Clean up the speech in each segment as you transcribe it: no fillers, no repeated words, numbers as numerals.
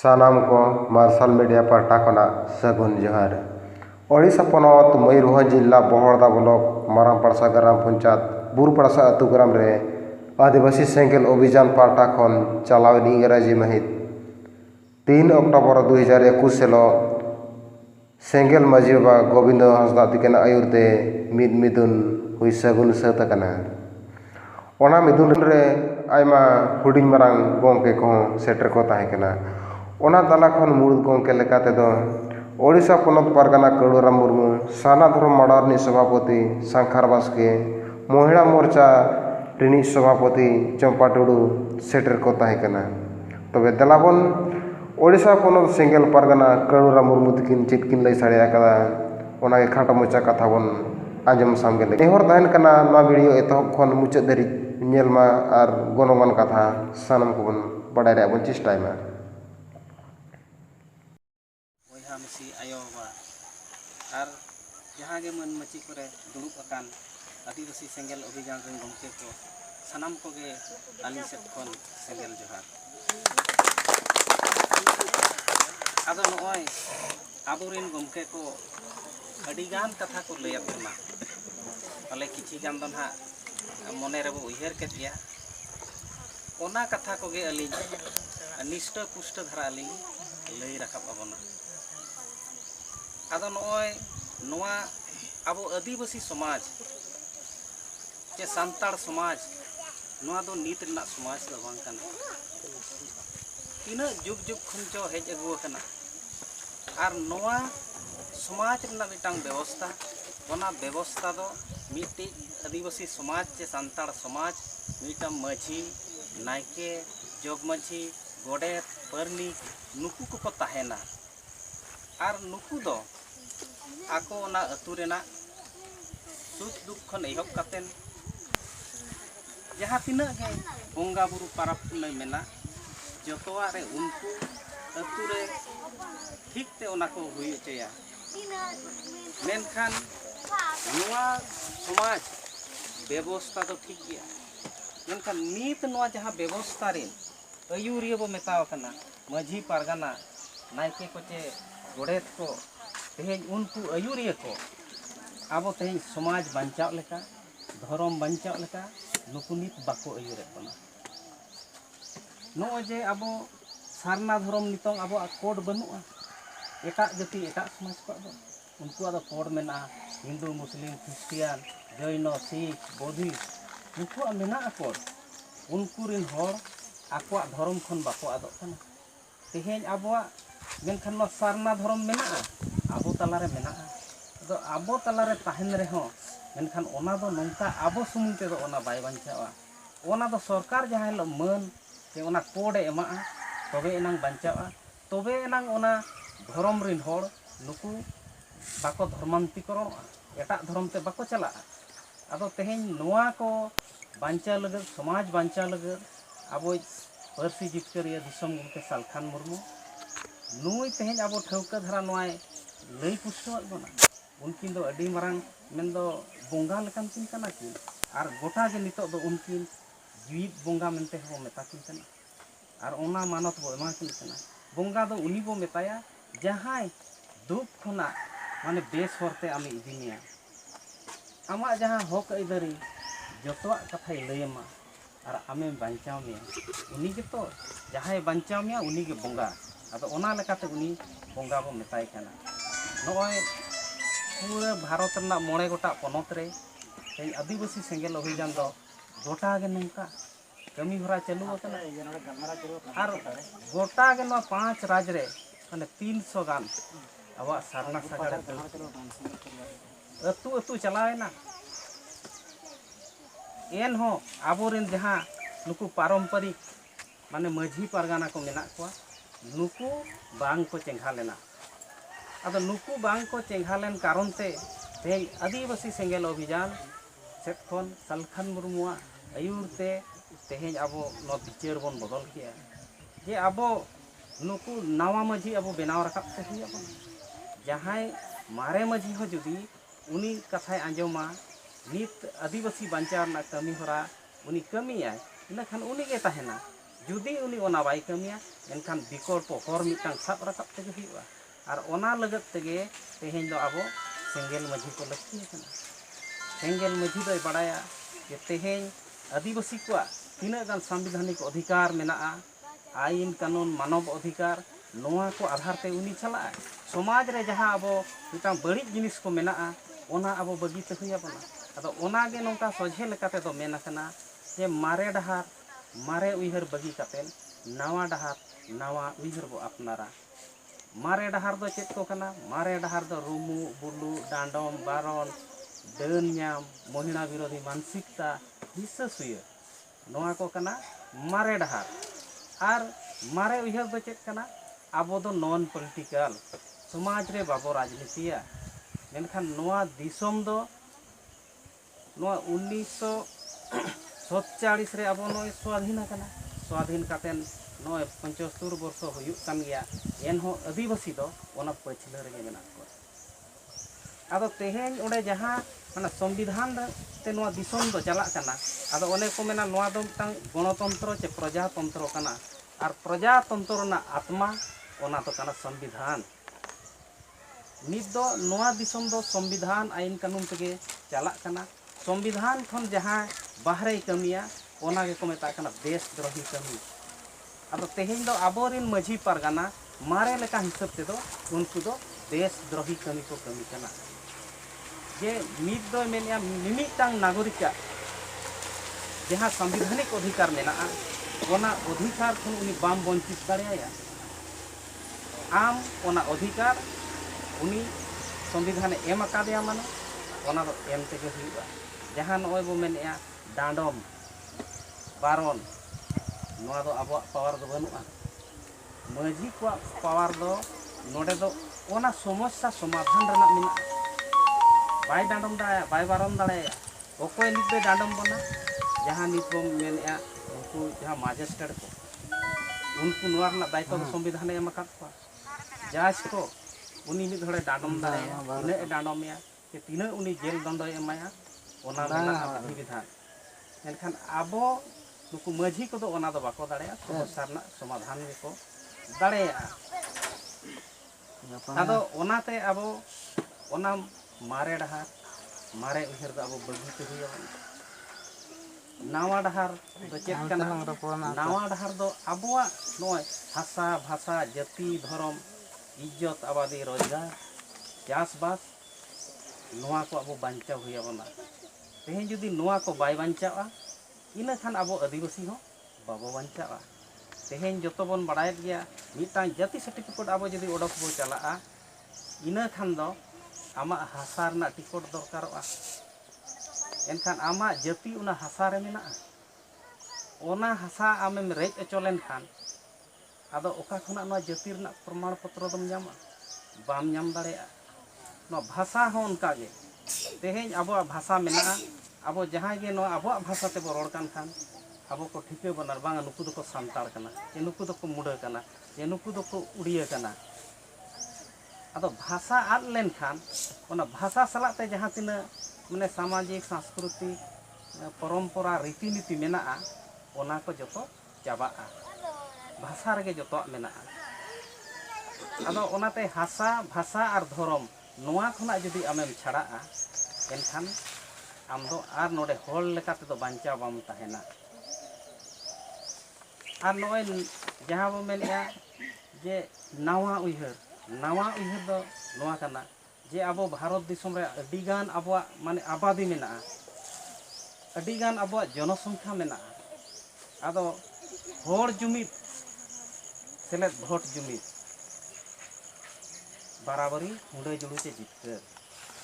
सानाम को martial media पार्टा खना सगुन जोहार। ओडिशा पनत मयूरभंज जिला बहड़दा ब्लॉक मारांपाड़सा ग्राम पंचायत बुरुपाड़सा अतु ग्राम रे आदिवासी सेंगेल अभियान पार्टा खन चलावन इंग्राजी महित 3 अक्टोबर 2021 सेलो सेंगेल माझी बाबा गोविंद हांसदा तिकेन आयुरते मिदुन हुई सगुन सत कना। ओना मिदुन रे आयमा हुडिंग मारांग गोंके को सेटर को ताहे कना। ओना ताला खन मुर्द गोंके लेकाते दो ओडिशा पनत पारगाना कड़ूराम मुर्मू, साना धर्म मडारनी सभापति सांखार बास्के, महिला मोर्चा रिनी सभापति चंपा टुडू सेटर को ताहे कना। तबे दलाबन ओडिशा पनत सेंगेल पारगाना कड़ूराम मुर्मू तकिन चिटकिन लई साड़े आकादा ओना के खाटो मोचा कथा बन आंजम सामगे नेहर ताहेन कना मा वीडियो एतहब खन मुचाद धरि नेलमा आर गनगन कथा सानम को बन बडाय रे बन चेष्टायमा। मिसी आयो बा और जहाँ के मन मची करे दुड़ुब अकान आदिवासी सेंगेल अभियान रन गमके को सानाम को गे आलिन सेट खन सेंगेल जोहार। आदो नोय आबोरेन गमके को अडिगान कथा को लैत बना अले किछि गान दो ना मने रे उयहर के दिया ओना कथा को गे अली निष्ठ पुष्ट धरा अली लई राखब अबना। आदो नोय नोआ आबो आदिवासी समाज जे सांताड़ समाज नोआ दो नीत रना समाज दो बांग कना। तीना जुग जुग खन चो हेज अगु कना आर नोआ समाज रना मिटांग व्यवस्था ओना व्यवस्था दो मिट्टी आदिवासी समाज जे सांताड़ समाज मिटा माझी नायके जोग माझी गोडेत परनिक नुकु को ताहेना आर नुकु दो आको ओना अतु रेना सुख दुख खन एहब कातेन जहाँ तिना गे बोंगा बुरु पाराब पुनय मेना जतोआ रे उनको अतु रे ठीक ते ओना को हुई चया मेनखान नुआ समाज व्यवस्था तो ठीक गया मेनखान नीत नुआ जहाँ व्यवस्था रे अयुरिया बो मेताव कना माझी पारगाना नायके को चे गोडेत को तेहें उनको अयुरिया को आबो तेहें समाज बंचाव लेका धर्म बंचाव लेका नुकु नित बाको अयुरे बना नो जे आबो सारना धर्म नितों आबो कोड बनुआ एटा जाति एटा समाज को दो उनको आदो कोड मेना Hindu Muslim Christian Jain Sikh Buddhist उनको मेना कोड उनको रिन होर आको धर्म खन बाको आदो कना तेहें आबो मेनखान नो सारना धर्म मेना आबो तलारे मेना तो आबो तलारे ताहेन रे हो मेनखान ओना दो नंका आबो सुमुंग ते दो ओना बाय बांचावा ओना दो सरकार जहां लो मन जे ओना कोड एमा तबे एनांग बांचावा तबे एनांग ओना धर्म रिन होड़ नुकु बाको धर्मांतरीकरण एटा धर्म ते बाको चला आदो तेहें नोआ को बांचा लगे समाज बांचा लगे आबो पारसी जितकरिया दिसम गमके सालखान मुर्मू नुई तेहें आबो ठौका धरा नोय लई पुष्टो बना उनकिन दो अडी मारंग मेन दो बोंगा लकान किन कना कि आर गोटा जे नितो दो उनकिन जीवित बोंगा मेनते हो मेता किन कना आर ओना मानत बो एमा किन कना बोंगा दो उनी बो मेताया जहां दुख खना माने बेस होरते आमी इदिनिया आमा जहां हक इदरी जतवा कथाय लयमा आर आमे बांचाव में उनी के तो जहां बांचाव में उनी के बोंगा आदो ओना लेकाते उनी बोंगा बो मेताय कना। नोय पूरा भारत रना मोड़े गोटा पनत रे तेज आदिवासी सेंगेल अभियान दो गोटा गे नंका कमी हरा चालू अकना आर गोटा गे नो 5 राज्य रे माने 300 गान आवा सारना सागड़ अतु अतु चलावेना एन हो आबोरेन जहां नुकु पारंपरिक माने माझी पारगाना को मेना को नुकु बांग को चेंघा लेना आदो नुकु बांग को चेंघा लेन कारण ते तेज आदिवासी सेंगेल अभियान सेट खन सालखान मुर्मुआ आयुर ते तेहें आबो नो बिचार बन बदल किया जे आबो नुकु नावा माझी आबो बेनाव रखब ते हुई आबो जहां मारे माझी हो जुदी उनी कथाय आंजमा नित आदिवासी बांचार ना कमी हरा उनी कमी आय इना खान उनी के ताहेना जुदी उनी ओना बाय कमिया एनखान विकल्प हर मिटांग साब राकाब तेगे हुआ और ओना लगत तेगे तेहें दो आबो सेंगेल माझी को लक्ष्य कना सेंगेल माझी दो बड़ाया जे तेहें आदिवासी को तीना गान संवैधानिक अधिकार मेनाआ आईन कानून मानव अधिकार नोआ को आधार ते उनी चला समाज रे जहां आबो मिटांग बड़ी जिनिस को मेनाआ ओना आबो बगीते हुया बना अदो ओना गे नोंका सोझे लेकाते दो मेना कना जे मारे डहार मारे उइहर बगी कातेन नावा डहार नावा उइहर बो अपनारा मारे डहार दो चेत को कना मारे डहार दो रुमु बुलु डांडम बारन डन ᱧᱟᱢ महिला विरोधी मानसिकता हिस्सा सुय नोआ को कना मारे डहार आर मारे उइहर दो चेत कना आबो दो नॉन पॉलिटिकल समाज रे बाबो राजनीतिया मेनखान नोआ दिसोम दो नोआ 1947 रे आबो नोय स्वाधीन कना स्वाधीन कातेन नोय 75 वर्ष हुयुक कान गया एनहो आदिवासी दो ओना पछिला रे मेना को आदो तेहें ओडे जहां माने संविधान ते नोआ दिसोम दो चला कना आदो ओने को मेना नोआ दो मिटांग गणतंत्र चे प्रजातंत्र कना आर प्रजातंत्र ना आत्मा ओना तो कना संविधान नित दो नोआ दिसोम दो संविधान आईन कानून तेगे चला कना संविधान खन जहां बाहरे कमिया ओना के को मेता कना देशद्रोही कमी अब तेहें दो आबोरिन माझी पारगाना मारे लेका हिसाब ते दो उनको दो देशद्रोही कमी को कमी कना जे नित दो मेनिया मिमिटांग नागरिका जहां संवैधानिक अधिकार मेनाआ ओना अधिकार खन उनी बाम वंचित दाड़ेया आम ओना अधिकार उनी संविधान एम अकादेया माने ओना दो एम तेगे हुआ जहां नय बो मेनेया डांडम बारन नोआ दो आबो पावर दो बनुआ माझी को पावर दो नोडे दो ओना समस्या समाधान रना मिना बाय डांडम दा बाय बारन दाड़ेया ओकोय नित दो डांडम बना जहां नित बो मेनेया उनको जहां मजिस्ट्रेट को उनको नोआ रना दायित्व दो संविधान एम अकाद को जज को उनी मित हड़े डांडम दाड़ेया इने डांडमया के तीना उनी जेल दंडय एमाया ओना मेना विधान एनखान आबो नुकु माझी को दो ओना दो बाको दाड़ेया समस्या रना समाधान को दाड़ेया आदो ओनाते आबो ओना मारे डहार मारे उहर दो आबो बगीते हुया नावा डहार दो चेत कना नावा डहार दो आबोआ नोय भाषा भाषा जाति धर्म इज्जत आबादी रोजगार चासबास नोआ को आबो बांचा हुया बना तेहें जुदी नोआ को बाय बांचावा इना खान आबो आदिवासी हो बाबो बांचावा तेहें जतो बन बड़ायत गया मिटांग जाति सर्टिफिकेट आबो जुदी ओडक बो चलाआ इना खान दो आमा हासा रना टिकट दरकारोआ एनखान आमा जाति उना हासा रे मेना ओना हासा आमेम रेज अचोलेन खान आदो ओका खना नोआ जाति रना प्रमाण पत्र दम ᱧᱟᱢᱟ बाम ᱧᱟᱢ दाड़ेया नो भाषा हो उनका गे तेहें आबो भाषा मेना आबो जहां गे नो आबो भाषा ते रोड कान खान आबो को ठिके बनार बांगा नुकु दो को सांतार कना जे नुकु दो को मुडा कना जे नुकु दो को उड़िया कना आदो भाषा आद लेन खान ओना भाषा सलाते जहां तिना माने सामाजिक सांस्कृतिक परंपरा रीतिनीति मेना ओना को जतो चाबा भाषा रे जतो मेना आदो ओनाते हासा भाषा और धर्म नोआ खना जुदी आमेम छाड़ा एनखान आम दो आर नोडे होल लेकाते दो बांचा बाम ताहेना आर नोय जहां बो मेनिया जे नावा उइहर दो नोआ कना जे आबो भारत दिसम रे अडिगान आबो माने आबादी मेना अडिगान आबो जनसंख्या मेना आदो होर जुमिद सेलेद भोट जुमिद बराबरी हुंडे जुड़ू चे जितकर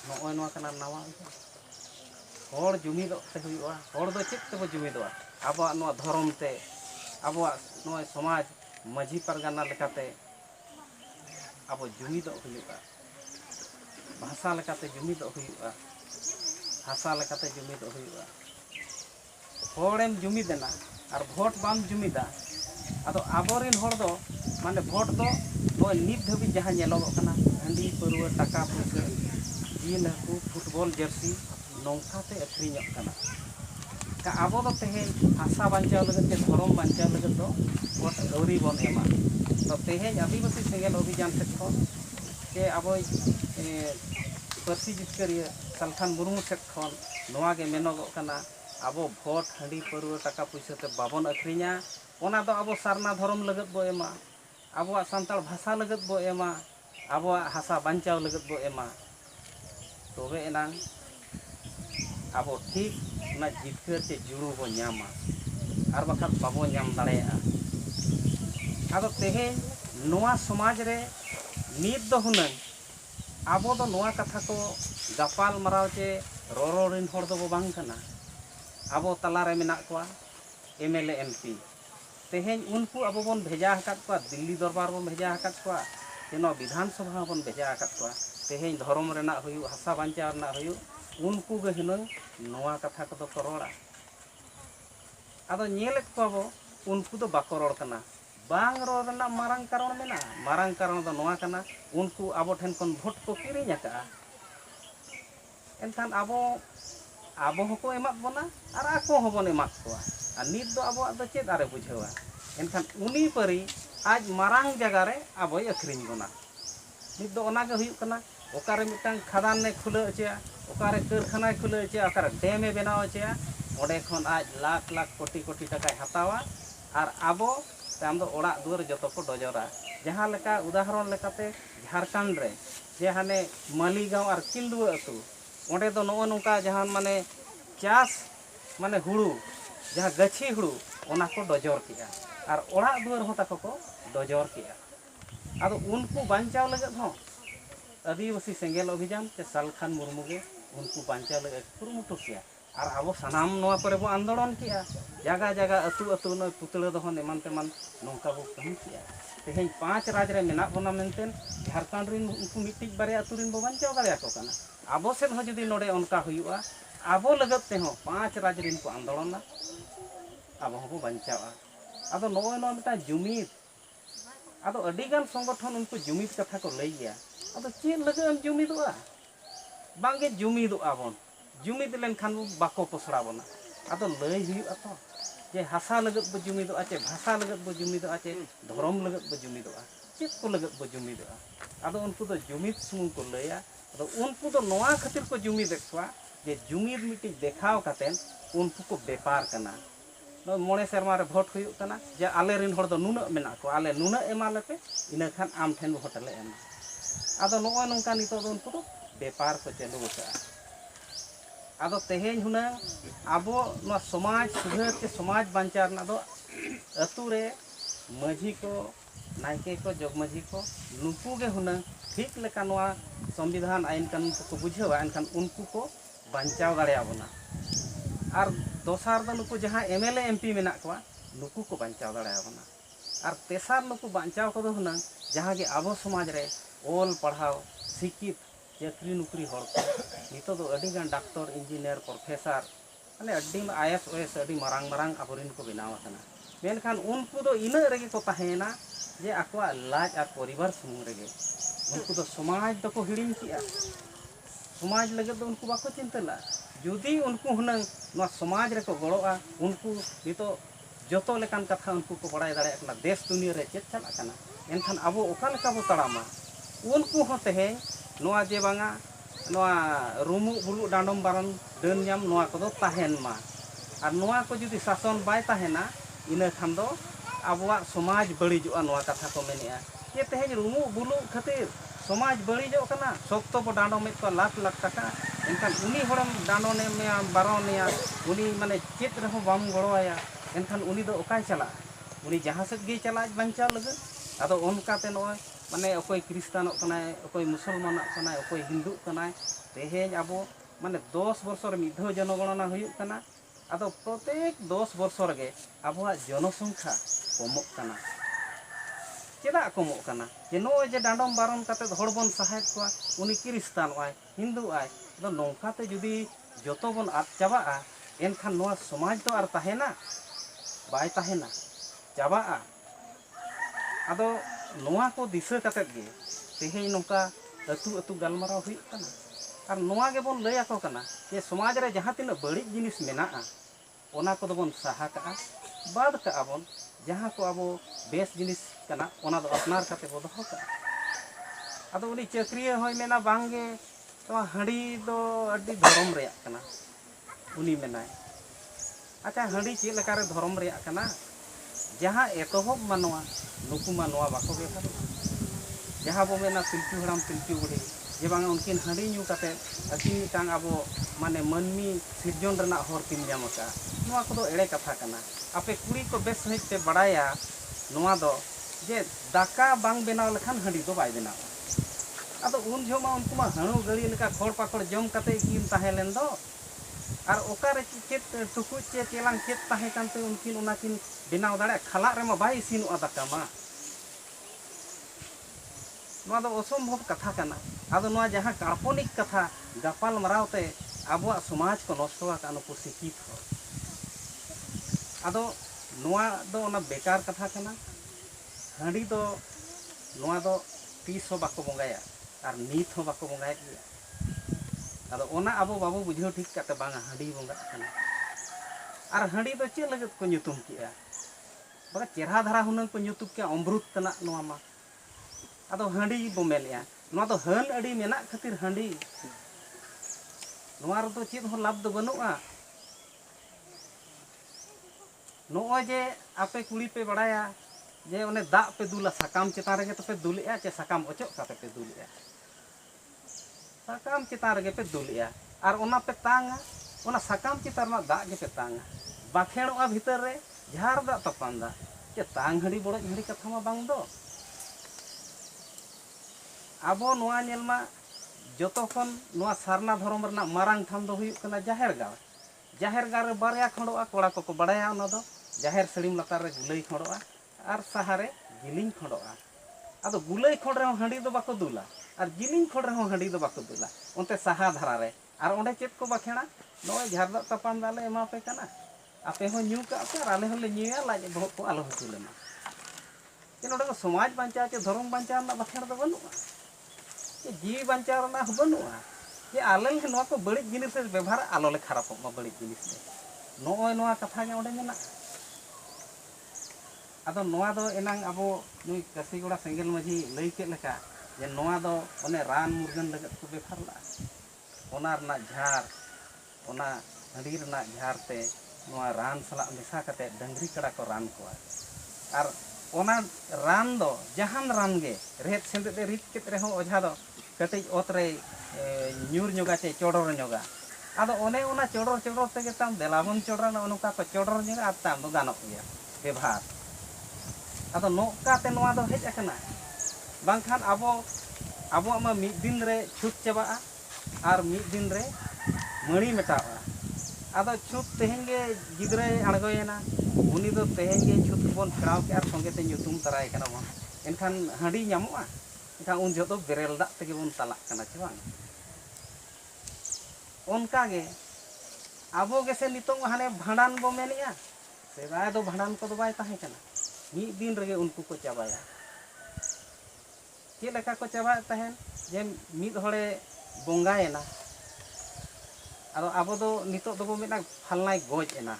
नोय नोआ कना नावा होर जुमिद ते हुआ होर दो चेत ते बो जुमिदवा आबो नोआ धर्म ते आबो नोय समाज माझी परगना लेकाते आबो जुमिद हुआ भाषा लेकाते जुमिद हुआ भाषा लेकाते जुमिद हुआ होरेम जुमिदना और भोट बाम जुमिदा आदो आबोरिन होर दो माने भोट दो नोय नित धबी जहां नेलोग कना हंडी परवा टाका पैसा जिल हाकू फुटबॉल जर्सी नौकाते अखरिञ कना ᱟᱵᱚ ᱫᱚ ᱛᱮᱦᱮᱧ ᱦᱟᱥᱟ ᱵᱟᱧᱪᱟᱣ ᱞᱟᱹᱜᱤᱫ ᱛᱮ ᱫᱷᱚᱨᱚᱢ ᱵᱟᱧᱪᱟᱣ ᱞᱟᱹᱜᱤᱫ ᱫᱚ ᱵᱷᱳᱴ ᱟᱹᱣᱨᱤ ᱵᱚᱱ ᱮᱢᱟ ᱛᱚ ᱛᱮᱦᱮᱧ ᱟᱹᱫᱤᱵᱟᱹᱥᱤ ᱥᱮᱸᱜᱮᱞ ᱚᱵᱷᱤᱡᱟᱱ ᱥᱮᱫ ᱠᱷᱚᱱ ᱥᱮ ᱟᱵᱚᱭ ᱯᱟᱹᱨᱥᱤ ᱡᱤᱛᱠᱟᱹᱨᱤᱭᱟᱹ ᱥᱟᱞᱠᱷᱟᱱ ᱢᱩᱨᱢᱩ ᱥᱮᱫ ᱠᱷᱚᱱ ᱱᱚᱣᱟ ᱜᱮ ᱢᱮᱱᱚᱜᱚᱜ ᱠᱟᱱᱟ ᱟᱵᱚ ᱵᱷᱳᱴ ᱦᱟᱺᱰᱤ ᱯᱟᱹᱨᱣᱟᱹ ᱴᱟᱠᱟ ᱯᱩᱭᱥᱟᱹ ᱛᱮ ᱵᱟᱵᱚᱱ ᱟᱹᱠᱷᱨᱤᱧᱟ ᱚᱱᱟ ᱫᱚ ᱟᱵᱚ ᱥᱟᱨᱱᱟ ᱫᱷᱚᱨᱚᱢ ᱞᱟᱹᱜᱤᱫ ᱵᱚ ᱮᱢᱟ ᱟᱵᱚᱣᱟᱜ ᱥᱟᱱᱛᱟᱲ ᱵᱷᱟষᱟ ᱞᱟᱹᱜᱤᱫ ᱵᱚ ᱮᱢᱟ ᱟᱵᱚᱣᱟᱜ ᱦᱟᱥᱟ ᱵᱟᱧᱪᱟᱣ ᱞᱟᱹᱜᱤᱫ ᱵᱚ ᱮᱢᱟ ᱛᱚᱵᱮ ᱮᱱᱟᱝ ᱟᱵᱚ ᱴᱷᱤᱠ ᱚᱱᱟ ᱡᱤᱛᱠᱟᱹᱨ ᱪᱮ ᱡᱩᱲᱩ ᱵᱚ ᱧᱟᱢᱟ ᱟᱨ ᱵᱟᱠᱷᱟᱱ ᱵᱟᱵᱚ ᱧᱟᱢ ᱫᱟᱲᱮᱭᱟᱜᱼᱟ ᱟᱫᱚ ᱛᱮᱦᱮᱧ ᱱᱚᱣᱟ ᱥᱚᱢᱟᱡᱽ ᱨᱮ ᱱᱤᱛ ᱫᱚ ᱦᱩᱱᱟᱹᱝ ᱟᱵᱚ ᱫᱚ ᱱᱚᱣᱟ ᱠᱟᱛᱷᱟ ko ᱜᱟᱯᱟᱞ ᱢᱟᱨᱟᱣ ᱪᱮ ᱨᱚᱨᱚᱲ ᱨᱤᱱ ᱦᱚᱲ ᱫᱚ ᱵᱟᱝ ᱠᱟᱱᱟ ᱟᱵᱚ ᱛᱟᱞᱟᱨᱮ ᱢᱮᱱᱟᱜ ᱠᱚᱣᱟ MLA MP ᱛᱮᱦᱮᱧ ᱩᱱᱠᱩ ᱟᱵᱚ ᱵᱚᱱ ᱵᱷᱮᱡᱟ ᱟᱠᱟᱫ ᱠᱚᱣᱟ ᱫᱤल्ली ᱫᱚᱨᱵᱟᱨ ᱵᱚᱱ ᱵᱷᱮᱡᱟ ᱟᱠᱟᱫ ᱠᱚᱣᱟ ᱥᱮ ᱱᱚᱣᱟ ᱵᱤᱫᱷᱟᱱ ᱥᱚᱵᱷᱟ ᱦᱚᱸᱵᱚᱱ ᱵᱷᱮᱡᱟ ᱟᱠᱟᱫ ᱠᱚᱣᱟ ᱛᱮᱦᱮᱧ ᱫᱷᱚᱨᱚᱢ ᱨᱮᱱᱟᱜ ᱦᱩᱭᱩᱜ ᱦᱟᱥᱟ ᱵᱟᱧᱪᱟᱣ ᱨᱮᱱᱟᱜ ᱦᱩᱭᱩᱜ उनको गे हुनंग नोआ कथा को को रोड़ा आदो ñेलेत को बो उनको दो बाको रोड़ कना बांग रोड़ रना मारंग कारण मेना मारंग कारण दो नोआ कना उनको आबो ठेन कोन भोट को किरिñ आका एनखान आबो आबो हको एमात बोना आर आको हबोन एमात कोआ आ नित दो आबो दो चेद आरे बुझेवा एनखान उनी परी आज मारंग जगह रे आबोय अखरिñ बोना नित दो ओना गे हुयुग कना ओकारे मिटांग खदान ने खुले अचेया ओकारे कारखाना खुले अचेया ओकारे डैम ए बनाव अचेया ओडे खन आज लाख लाख कोटी कोटी टाकाय हतावा आर आबो ताम दो ओड़ा दुआर जतो को डजरा जहां लेका उदाहरण लेकाते झारखंड रे जे हाने मालीगांव आर किल्दुआ अतु ओडे दो नो नोका जहां माने चास माने हुड़ू जहां गछि हुड़ू ओना को डजर किया आर ओड़ा दुआर हो ताको को डजर किया आदो उनको बांचाव लगत हो आदिवासी सेंगेल अभियान से सालखान मुर्मू के उनको बांचा लगे कुरुमुटु किया और अब सानाम नोआ करे बो आंदोलन किया जगह जगह अतु अतु न पुतले दहन एमान तेमान नौका बो कहीं किया तेहें 5 राज रे मेना बना मेनतेन झारखंड रिन उनको मिट्टिज बारे अतु रिन बो बांचाव दाड़े को कना आबो सेन हो जदी नोडे उनका हुयुआ आबो लगत ते हो 5 राज रिन को आंदोलन आबो हो बांचावा आदो नोय नो मिटा जुमीद आदो अडिगान संगठन उनको जुमीद कथा को लई गया अब चेक लगे हम जुमीदोआ बांगे जुमीदोआ बन जुमीद लेनखान बाको पोसड़ा बना अब लय हुयुआ तो जे हासा लगत बो जुमीदोआ चे भाषा लगत बो जुमीदोआ चे धर्म लगत बो जुमीदोआ चेक को लगत बो जुमीदोआ अब उनको तो जुमीद सुमुन को लया अब उनको तो नोआ खातिर को जुमीद एकवा जे जुमीद मिटी देखाव कातेन उनको को व्यापार कना नो मोणे शर्मा रे भोट हुयुग कना जे आले रिन हर दो नुना मेना को आले नुना एमालेपे इना खान आम ठेन होटले एमा आदो नोआ नोंका नितो दो उनको तो व्यापार को चालू होता आदो तेहेñ हुना आबो नो समाज सुधार के समाज बांचार ना दो अतु रे माझी को नायके को जगमाझी को नुकु गे हुना ठीक लेका नोआ संविधान आईन कानून को बुझेवा एनखान उनको को बांचाव दाड़े आबोना आर दोसार दो नुकु जहां MLA MP मेना कोआ नुकु को बांचाव दाड़े आबोना आर तेसार नुकु बांचाव को दो हुना जहां गे आबो समाज रे ओल पढ़ाव शिक्षित चाकरी नुकरी हर नितो दो अडी गान डॉक्टर इंजीनियर प्रोफेसर माने अडी IAS OS अडी मारांग मारांग आबोरिन को बनाव कना मेनखान उनको दो इना रेगे को ताहेना जे आकवा लाज आर परिवार सुमुंग रेगे उनको दो समाज दो को हिड़िंग किया समाज लगे दो उनको बाको चिंतला जुदी उनको हुनंग नो समाज रे को गड़ोआ उनको नितो जतो लेकान कथा उनको को बड़ाय दाड़े कना देश दुनिया रे चेत चला कना एनखान आबो ओका लेका बो तड़ामा उनको हो तेहेñ नोआ जे बांगा नोआ रुमु बुलु डांडम बारन डन नाम नोआ को दो ताहेन मा आर नोआ को जुदी शासन बाय ताहेना इना खान दो आबोआ समाज बड़ीजोआ नोआ कथा को मेनेआ जे तेहेñ रुमु बुलु खातिर समाज बड़ीजो कना सोक्तो बो डांडम में को लाख लाख टाका एनखान उनी होरम डांडोने में बारोनेया उनी माने चेत रहो बाम गड़ोया एनखान उनी दो ओकाय चला उनी जहां से गे चला बांचा लगे आदो ओनकाते नोय माने अकोय क्रिस्तानों कनाय अकोय मुसलमानों कनाय अकोय हिंदू कनाय तेहेñ आबो माने 10 वर्ष रे मिधो जनगणना हुयुग कना आदो प्रत्येक 10 वर्ष रे आबोआ जनसंख्या कमोग कना चेदा कमोग कना जे नो जे डांडम बारन काते हड़ बन सहायत को उनी क्रिस्तान आय हिंदू आय दो नोंकाते जुदी जतो बन आद चाबाआ एनखान नोआ समाज तो आर ताहेना बाय ताहेना चाबाआ आदो नोआ को दिशा कते गे तेहेñ नोका अतु अतु गलमाराव हुयुग कना आर नोआ गे बोन लय आको कना जे समाज रे जहां तिना बड़ी जिनिस मेनाआ ona ko dobon saha ka'a bad ka'a bon jaha ko abo bes jinis kana ona do apnar kate bo doho ka'a ado uni chakriya hoy mena bangge to handi do adi dhorom reyak kana uni menay acha handi chil lekare dhorom reyak kana jaha etohob manwa nuku manwa bako bebhar jaha bo mena pilchu haram pilchu budi je bang unkin handi nyu kate akin tang abo mane manmi sirjon rena hor tin jam ka noa ko do ere katha kana ape kuri ko bes hej te badaya noa do je daka bang benaw lekhan handi do bai benaw ado un joma unku ma hanu gari leka khor pakor jom kate kin tahelen do ar okare chet tuku che telang chet tahe kante unkin unakin benaw dare khala rema bai sinu adaka ma noa do osambhob katha kana ado noa jaha kalponik katha gapal marawte abuak समाज को नष्ट को शिक्षित हो आदो नोआ दो ना बेकार कथा कना हांडी दो नोआ दो तीस हो बाको बंगाया और नीत हो बाको बंगाया आदो ओना अबो बाबू बुझो ठीक कते बांगा हांडी बंगा कना और हांडी दो चे लगत को nyutum किया बगा चेहरा धरा हुनंग को nyutum के अमृत तना नोआ मा आदो हांडी बो मेलिया नोआ दो हन अडी मेना खातिर हांडी नोआ रदो चेद हो लाभ दो बनुआ नोआ जे आपे कुड़ी पे बड़ाया जे ओने दा पे दुला साकाम चेतान रगे तो पे दुलिया चे साकाम ओचो काते पे दुलिया साकाम चेतान रगे पे दुलिया और ओना पे तांगा ओना साकाम चेतान मा दा गे पे तांगा बाखेड़ोआ भीतर रे झार दा तपांदा चे तांग हड़ी बड़ हड़ी कथा मा बांग दो आबो नोआ नेलमा जोतोखन नोआ सारना धर्म रना मारांग थाम दो हुयुक कना जाहेर गाँव रे बारया खंडोआ कोड़ा को बड़ाया ओना दो जाहेर सड़ीम लतार रे गुलई खंडोआ और सहारे जिलिंग खंडोआ आदो गुलई खंड रे हांडी दो बाको दुला और जिलिंग खंड रे हांडी दो बाको दुला ओनते साहा धारा रे और ओंडे चेत को बाखेणा नोय झारदा तपान दाले एमा पे कना आपे हो न्यू का पे आले होले न्यूया लाज बहुत को आलो हसुलेमा के नोडे को समाज बांचा के धर्म बांचा ना बाखेण दो बनुआ जीव बंचाव बनुआ जे आले नोआ को बड़ी जिनिस व्यवहार आलो ले खराब मा बड़ी जिनिस नोय नोआ कथा गे ओंडे मेना आदो नोआ दो एनांग अबो नुई कसीगोड़ा सेंगेल माझी लई के लेका जे नोआ दो ओने रान मुर्गन लगत को व्यवहार ला ओना रना झार ओना हंडी रना झार ते नोआ रान सला मिसा कते डंगरी कड़ा को रान कोआ और ओना रान दो जहान रान गे रेत सेंदे दे रित केत रे हो ओझा दो कटई ओतरे न्यूर ᱧᱚᱜᱟ चे चोडर ᱧᱚᱜᱟ आदो ओने ओना चोडर चोडर तेगे ताम देलाबन चोडर ना ओनुका को चोडर ᱧᱚᱜᱟ आ ताम दो गानोक गया व्यवहार आदो नोका ते नोआ दो हेज अकना बांखान अबो मा मिद दिन रे छुट चबाआ और मिद दिन रे मणि मेटाआ आदो छुट तेहेंगे गिदरे अणगोयना उनी दो तेहेंगे छुट बोन फेराव के और संगे ते nyutum तराय कना बन एनखान हांडी ᱧᱟᱢᱚᱜᱼᱟ एनखान उन जो बेरेल दाग तेगे बोन तलाक कना चे बांग उनका गे आबो गे से नितोंग हाने भांडान बो मेनिया सेदाय दो भांडान को दो बाय ताहे कना मिद दिन रगे उनको को चाबाया चे लेका को चाबा तहन जे मिद होड़े बोंगायना आदो आबो दो नितो दो बो मेना फालनाय गोज एना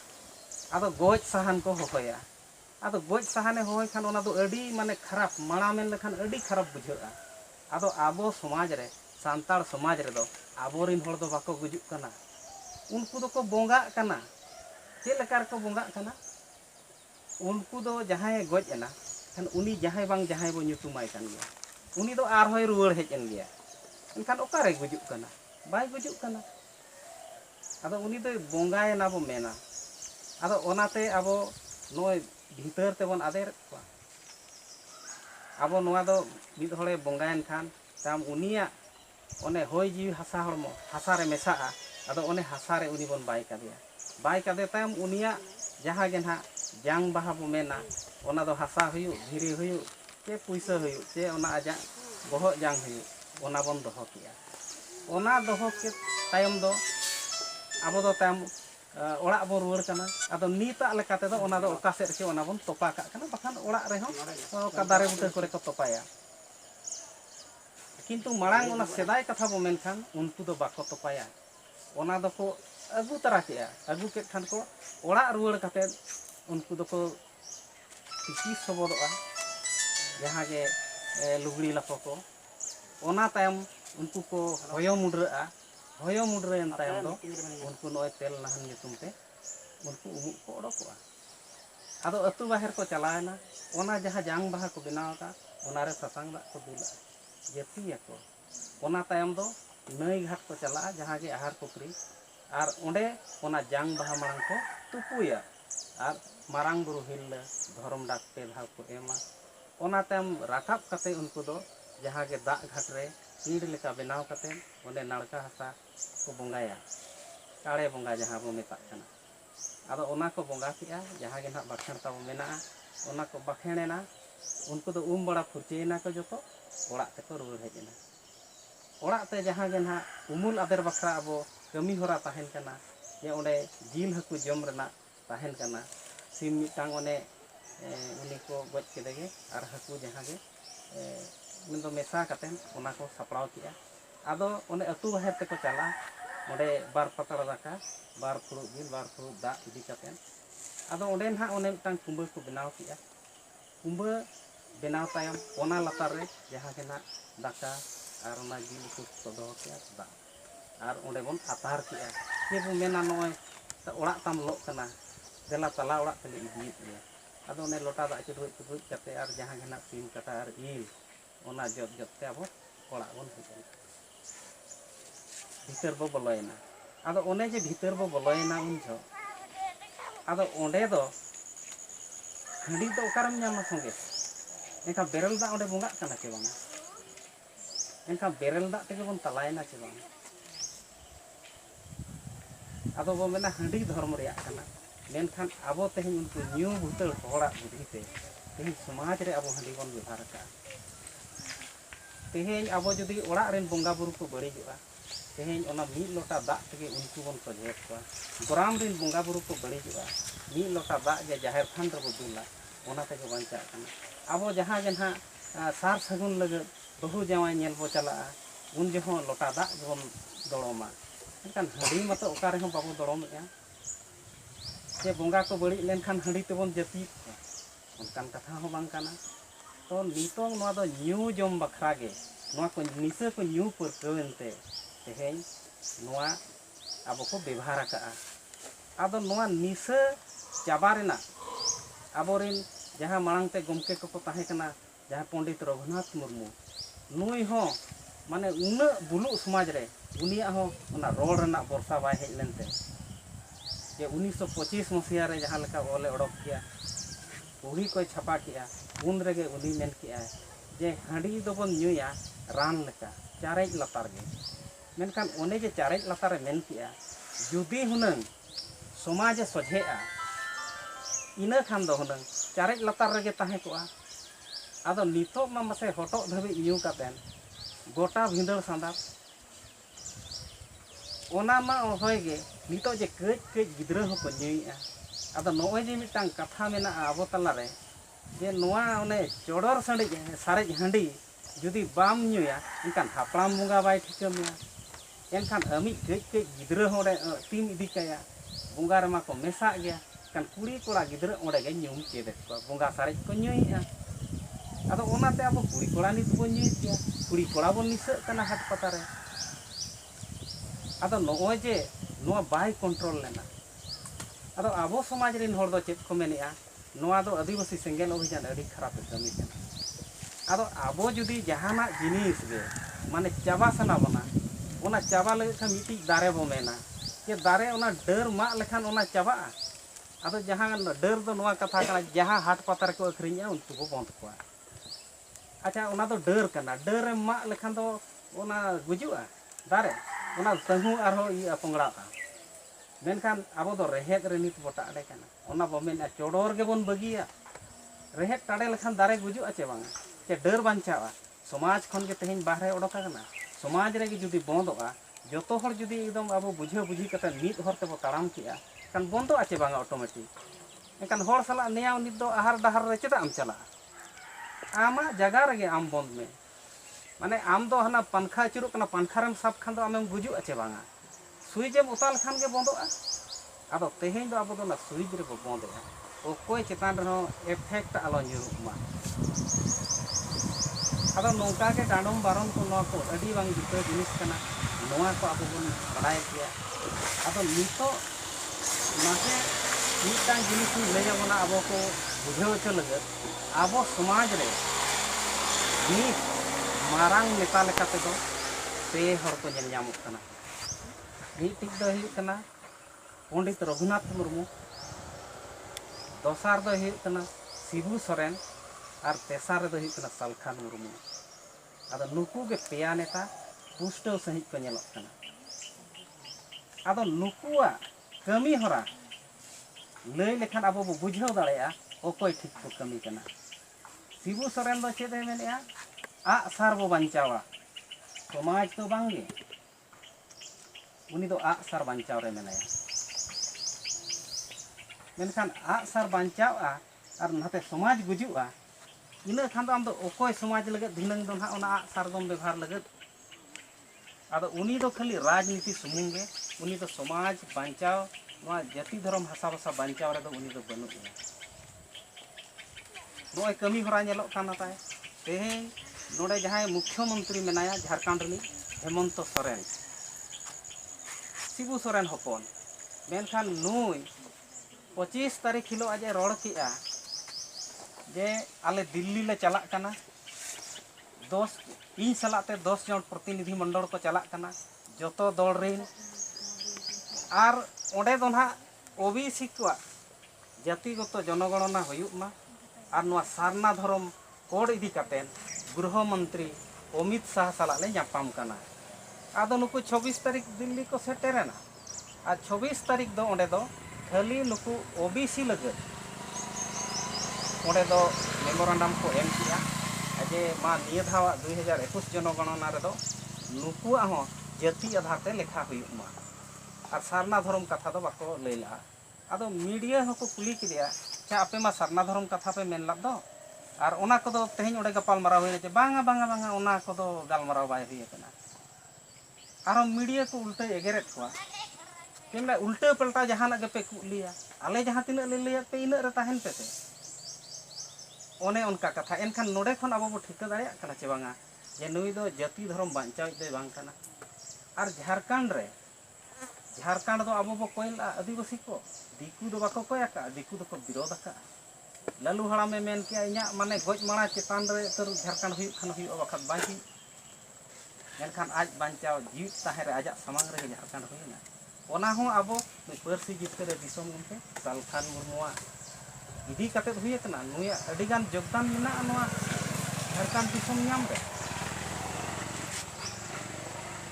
आदो गोज साहान को होया आदो गोज साहाने होय खान ओना दो अडी माने खराब माणा मेन लेखान अडी खराब बुझाआ आदो आबो समाज रे सांतार समाज रे दो आबोरिन होड़ दो बाको गुजुक कना उनको दो को बोंगा कना चे लेकार को बोंगा कना उनको दो जहाय गोज एना खान उनी जहाय बांग जहाय बो nyutumay kan गया उनी दो आर होय रुवाड़ हेज एन गया एनखान ओकारे गुजुक कना बाय गुजुक कना आदो उनी दो बोंगायना बो मेना आदो ओनाते आबो नोय भीतर तेबन आदेर को आबो नोआ दो मिद होड़े बोंगायन खान ताम उनिया ओने होय जीव हासा हड़मो हासा रे मेसाआ आदो ओने हासा रे उनी बन बाय कादे ताम उनिया जहां गे ना जांग बाहा बो मेना ओना दो हासा हुयु धीरे हुयु के पुइसा हुयु जे ओना आजा बोहो जांग हुयु ओना बन दोहो किया ओना दोहो के तायम दो आबो दो तायम ओड़ा बो रुवाड़ कना आदो नीता लेकाते दो ओना दो ओका सेद के ओना बन तोपा का कना बखान ओड़ा रे हो ओका दारे बुटे करे को तोपाया किंतु मांग ओना सेदाय कथा बो मेनखान उनको दो बाको तोपाया ओना दो को ᱟᱹᱜᱩ ᱛᱟᱨᱟ ᱠᱮᱜᱼᱟ ᱟᱹᱜᱩ ᱠᱮᱫ ᱠᱷᱟᱱ ᱠᱚ ᱚᱲᱟᱜ ᱨᱩᱣᱟᱹᱲ ᱠᱟᱛᱮᱫ ᱩᱱᱠᱩ ᱫᱚᱠᱚ ᱛᱤᱠᱤ ᱥᱚᱵᱚᱫᱚᱜᱼᱟ ᱡᱟᱦᱟᱸ ᱜᱮ ᱞᱩᱜᱽᱲᱤ ᱞᱟᱯᱚ ᱠᱚ ᱚᱱᱟ ᱛᱟᱭᱚᱢ ᱩᱱᱠᱩ ᱠᱚ ᱦᱚᱭᱚ ᱢᱩᱰᱨᱟᱹᱜᱼᱟ ᱦᱚᱭᱚ ᱢᱩᱰᱨᱟᱹᱭᱮᱱ ᱛᱟᱭᱚᱢ ᱫᱚ ᱩᱱᱠᱩ ᱱᱚᱜᱼᱚᱭ ᱛᱮᱞ ᱱᱟᱦᱟᱱ ᱧᱩᱛᱩᱢ ᱛᱮ उनको उमुक को ओडोकोआ आदो अतु बाहर को चलाएना ओना जहाँ जांग बाहा को बनावता ओनारे ससांग दाग को दुला जतिया को ओना तायम दो नई घाट को चला जहाँ के आहार पुकरी आर ओंडे ओना जांग बाहा मांग को तुपुया आर मारांग बुरु हिल धर्म डाक पे धाव को एमा ओना तायम राकाब कते उनको दो जहाँ के दाग घाट रे पीड़ लेका बनाव कते ओंडे नाड़का हसा को बोंगाया काड़े बोंगा जहाँ बो मेताक कना आदो ओना को बोंगा किया जहाँ के ना बाखेण ताबो मेना ओना को बाखेणेना उनको तो बड़ा फुर्चेना को जो ओड़ा तेको रुवाड़ हेजना ओड़ा ते जहाँ के ना उमुल आदेर बखरा अब कमी होरा ताहेन कना जे ओंडे जिल हकु जम रेना ताहेन कना सिम मिटांग ओने उनी को गज केदेगे आर हकु जहाँ के उन दो मेसा कतेन ओना को सपड़ाव किया आदो ओने अतु बाहर तेको चला ओंडे बार पतड़ दाका बार फुड़ुग गिल बार फुड़ुग दा इदी कतेन आदो ओंडे ना ओने मिटांग कुंबा को बनाव किया कुंबा बनाव तायम ओना लातार रे जहाँ के ना दाका आर ओना गिल को दो किया दा आर ओंडे बोन आतार किया के बो मेना नय ओड़ा ताम लोग कना देला तला ओड़ा तेले इदी किया आदो ओने लोटा दा चुडुज कते आर जहाँ के ना तीन कटा आर इल ओना जत जत ते अब ओड़ा बोन हेजना भीतर बो बोलयना आदो ओने जे भीतर बो बोलयना उन जो आदो ओंडे दो हंडी तो ओकारम ᱧᱟᱢᱟ संगे एनका बेरल दा ओंडे बोंगा कना के बांगा एनका बेरल दा तेगे बोन तलायना के बांगा आदो बो मेना हंडी धर्म रिया कना मेनखान आबो तेहिं उनको न्यू भूतल होड़ा बुद्धिते तेहिं समाज रे आबो हंडी बोन व्यवहार का तेहिं आबो जदि ओड़ा रेन बोंगा बुरु को बड़ीजोआ तेहिं ओना मी लोटा दा तेगे उनको बोन सजेत को गोराम रेन बोंगा बुरु को बड़ीजोआ मी लोटा दा जे जाहेर थान रे बो दुला ओना तेगे बांचा कना आबो जहाँ जे ना सार सगुन लगे बहु जावाई नेल बो चला उन जहो लोटा दा बोन दड़ोमा एनखान हंडी मतो ओका रे बाबू दड़ोमेया जे बोंगा को बड़ी लेनखान हंडी तेबोन जती उनकान कथा हो बांग काना तो नितोंग नोआ दो न्यू जम बखरा गे नोआ को निसे को न्यू परकवेनते तेहें नोआ आबो को व्यवहार का आदो नोआ निसे चाबा रेना आबोरिन जहाँ मांग ते गमके को ताहे कना जहाँ पंडित रघुनाथ मुर्मू नुई हो माने उन बुलु समाज रे उनिया हो ओना रोड रेना बर्षा बाय हेज लेनते जे 1925 मसिया रे जहाँ लेका ओले ओडक किया उही को छापा किया उन रेगे उनी मेन किया जे हांडी दोबन न्यूया रान लेका चारेज लतार गे मेनखान ओने जे चारेज लतार रे मेन किया जुदी हुनंग समाज सोझेआ इना खान दो हुनंग चारेज लतार रेगे ताहे कोआ आदो नितो मा मसे हटक धाबी न्यू कातेन गोटा भिंदर सांदा ओना मा होय गे नितो जे कज कज गिद्रा हो को न्यूया आदो नोय जे मिटांग कथा मेना आबो तला रे जे नोआ ओने चोडोर संडे सारेज हांडी जुदी बाम न्यूया इनकान हापड़ाम बुंगा बाय ठिकमिया एनखान अमी कज कज गिद्रा होडे तीन इदी काया बुंगा रे मा को मेसा गया kan kuri kola गिद्रा ओंडे गे न्यूम चेदे को बुंगा सारेज को न्यूया आदो ओनाते अब kuri कोला नित बो न्यूया kuri कोला बो निसे कना हाट पता रे आदो नोय जे नोआ बाय कंट्रोल लेना आदो आबो समाज रिन होड़ दो चेत को मेनेआ नोआ दो आदिवासी सेंगेल अभियान अडी खराब कमी कना आदो आबो जुदी जहाना जिनिस गे माने चाबा सना बना ओना चाबा लगे खा मिटी दारे बो मेना जे दारे ओना डर मा लेखान ओना चाबा आदो जहाँ डर दो नोआ कथा कना जहाँ हाट पतार को अखरिया उनको को बंद कोआ अच्छा ओना दो डर कना डर मा लेखान दो ओना गुजुआ दारे ओना तंगु आरो इ अपंगड़ाता मेनखान आबो दो रेहेद रे नित बोटा अडे कना ओना बो मेना चोडोर गे बोन बगिया रेहेद टाडे लेखान दारे गुजुआ चे बांगा चे डर बांचावा समाज खन गे तेहेन बाहरे ओडोका कना समाज रे गे जुदी बंदोआ जतो हर जुदी एकदम आबो बुझे बुझी कते मित हर ते बो ताड़ाम किया kan bondo ace banga otomatis एकान हर साला नेया नित दो आहार डाहार रे चेदा आम चला आमा जगह रे आम बंद में माने आम दो हना पंखा चुरुक कना पंखा रेम साब खान दो आमेम गुजु आचे बांगा सुइच एम उता लेखान के बंदोगा आदो तेहें दो अब ना सुइच रे बंदेगा ओकोय चेतान रे एफेक्ट आलो ᱧᱩᱨᱩᱜ ᱟᱫᱚ ᱱᱚᱝᱠᱟ ᱜᱮ ᱰᱟᱸᱰᱚᱢ ᱵᱟᱨᱚᱱ ᱠᱚ ᱱᱚᱣᱟ ᱠᱚ ᱟᱹᱰᱤ ᱵᱟᱝ ᱡᱩᱛᱟᱹ ᱡᱤᱱᱤᱥ ᱠᱟᱱᱟ ᱱᱚᱣᱟ ᱠᱚ ᱟᱵᱚ ᱵᱚᱱ ᱵᱟᱲᱟᱭ ᱜᱮᱭᱟ ᱟᱫᱚ ᱱᱤᱛᱚᱜ ᱱᱟᱦᱮ ᱢᱤᱫᱴᱟᱝ ᱡᱤᱱᱤᱥ ᱤᱧ ᱞᱟᱹᱭ ᱟᱵᱚᱱᱟ ᱟᱵᱚ ᱠᱚ ᱵᱩᱡᱷᱟᱹᱣ ᱦᱚᱪᱚ ᱞᱟᱹᱜᱤᱫ ᱟᱵᱚ ᱥᱚᱢᱟᱡᱽ ᱨᱮ ᱢᱤᱫ ᱢᱟᱨᱟᱝ ᱱᱮᱛᱟ ᱞᱮᱠᱟ ᱛᱮᱫᱚ ᱯᱮ ᱦᱚᱲ ᱠᱚ ᱧᱮᱞ ᱧᱟᱢᱚᱜ ᱠᱟᱱᱟ ᱢᱤᱫᱴᱤᱡ ᱫᱚ ᱦᱩᱭᱩᱜ ᱠᱟᱱᱟ ᱯᱚᱸᱰᱤᱛ ᱨᱚᱜᱷᱩᱱᱟᱛᱷ ᱢᱩᱨᱢᱩ दोसार दो हुयुग कना शिबू सोरेन और तेसार दो हुयुग कना सालखान मुर्मू आदो नुकू गे पेया नेता पुष्टव सहित को नेलोग कना आदो नुकुआ कमी हरा लई लेखान अब बो बुझाव दाड़ेया ओकोय ठीक को कमी कना शिबू सोरेन दो चेद ए मेनेया आग सार बो बांचावा समाज तो बांगे उनी दो आग सार बांचाव रे मेनाया मेनखान आग सार बांचावा और नाते समाज गुजुआ इना खान दो आम दो ओकोय समाज लगत धिनंग दो ना ओना आग सार दम व्यवहार लगत आदो उनी दो खाली राजनीति सुमुंग गे उनी दो समाज बांचाव नोआ जाति धर्म भाषा भाषा बांचाव रे दो उनी दो बनुआ नोय कमी हरा नेलोग काना ताय तेहें नोडे जहां मुख्यमंत्री मेनाया झारखंड री हेमंत सोरेन शिबू सोरेन हपन मेनखान नुई 25 तारीख हिलो आज रोड किया जे आले दिल्ली ले चला कना 10 इन सलाते 10 जन प्रतिनिधि मंडल को चला कना जतो दल रे आर ओडे दो ना ओबीसी को जातिगत जनगणना हुयुग मा आर नोआ सारना धर्म कोड इदी कातेन गृह मंत्री अमित शाह सला ले जापाम कना आदो नुकु 26 तारीख दिल्ली को सेटेरेना आ 26 तारीख दो ओडे दो खाली नुकु ओबीसी लगत ओडे दो मेमोरेंडम को एम किया जे मा निया धाव 2021 जनगणना रे दो नुकुआ हो जाति आधार ते लेखा हुयुग मा आर सारना धर्म कथा दो बाको लैला आदो मीडिया हको कुली किदिया चा आपे मा सारना धर्म कथा पे मेनला दो आर ओना को दो तेहें ओडे गपाल माराव होय जे बांगा बांगा बांगा ओना को दो गालमाराव बाय हुय कना आरो मीडिया को उल्टा एगेरेट हुआ केमला उल्टा पलटा जहाना गपे कुलिया आले जहां तिना ले लेया पे इना रे ताहेन पे ओने उनका कथा एनखान नोडे खन अब ठिका दाड़िया कना चे बांगा जे नुई दो जाति धर्म बांचाव दे बांग कना आर झारखंड दो अब बो कोयला आदिवासी को दिकू दो बाको कोया का दिकू दो को विरोध का लालू हड़ामे मेन किया इया माने गज माणा चेतान रे तर झारखंड हुयुग खान हुयुग बाखत बाकी मेनखान आज बांचाव जीवित ताहे रे आजा समांग रे झारखंड हुइना ओना हो अब पार्सी जितके रे दिसोम गमके सालखान मुर्मुआ इदी काते हुई कना नुया अडिगान योगदान मेना नोआ झारखंड दिसोम नाम रे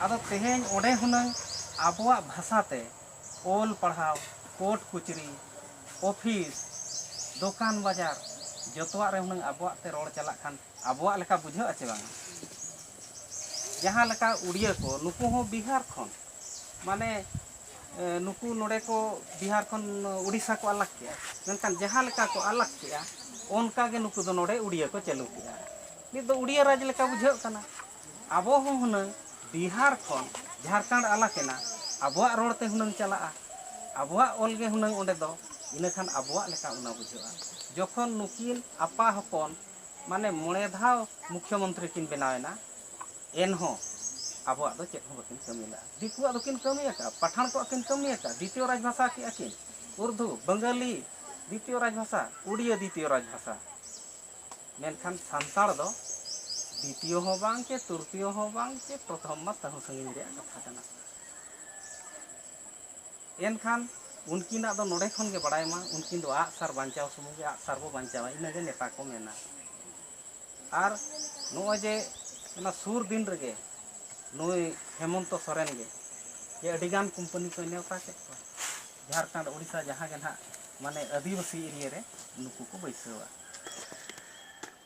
आदो तेहें ओडे हुनंग आबुआ भाषाते ओल पढ़ाव कोर्ट कुचरी ऑफिस दुकान बाजार जतवा रे हुनंग आबुआ ते रोड चला खान आबुआ लेका बुझा आचे बांग जहां लेका उड़िया को नुकु हो बिहार खन माने नुकु नोडे को बिहार खन उड़ीसा को अलग किया मेनखान जहां लेका को अलग किया ओनका गे नुकु दो नोडे उड़िया को चालू किया नि दो उड़िया राज लेका बुझा कना आबो हो हुनंग बिहार खन झारखंड अलग केना आबुआ रोड ते हुनंग चला आबुआ ओल गे हुनंग ओंडे दो इना खान आबुआ लेका उना बुझा जखन नुकिन आपा हपन माने मोड़े धाव मुख्यमंत्री किन बनावेना एनहो आबुआ दो चेत हो बकिन कमिला दिकुआ दो किन कमिया का पठान को किन कमिया का द्वितीय राजभाषा की अकिन उर्दू बंगाली द्वितीय राजभाषा उड़िया द्वितीय राजभाषा मेनखान सांताड़ दो द्वितीय हो बांग के तृतीय हो बांग के प्रथम मा तहु संगिन रे कथा कना एनखान उनकिना दो नोडे खन गे बड़ाय मा उनकिन दो आग सार बांचाव सुमुंग गे आग सार बो बांचावा इना गे नेता को मेना आर नो जे ना सुर दिन रगे नुई हेमंत सोरेन गे जे अडिगान कंपनी को नेवता के झारखंड उड़ीसा जहां गे ना माने आदिवासी एरिया रे नुकु को बैसवा